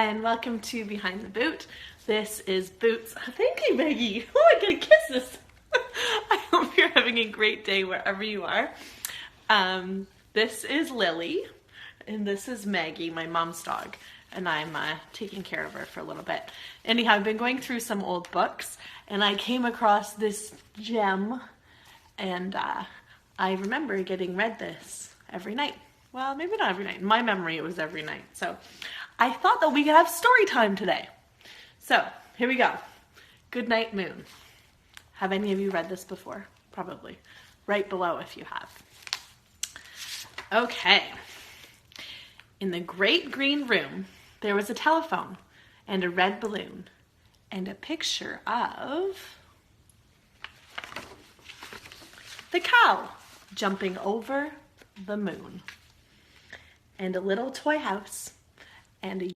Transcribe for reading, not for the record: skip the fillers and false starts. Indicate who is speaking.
Speaker 1: and welcome to Behind the Boot. This is Boots. Thank you, Maggie. Oh, I gotta kiss this. I hope you're having a great day wherever you are. This is Lily, and this is Maggie, my mom's dog, and I'm taking care of her for a little bit. Anyhow, I've been going through some old books, and I came across this gem, and I remember getting read this every night. Well, maybe not every night. In my memory, it was every night. So I thought that we could have story time today. So here we go. Good Night Moon. Have any of you read this before? Probably. Right below if you have. Okay. In the great green room, there was a telephone and a red balloon and a picture of the cow jumping over the moon, and a little toy house, and a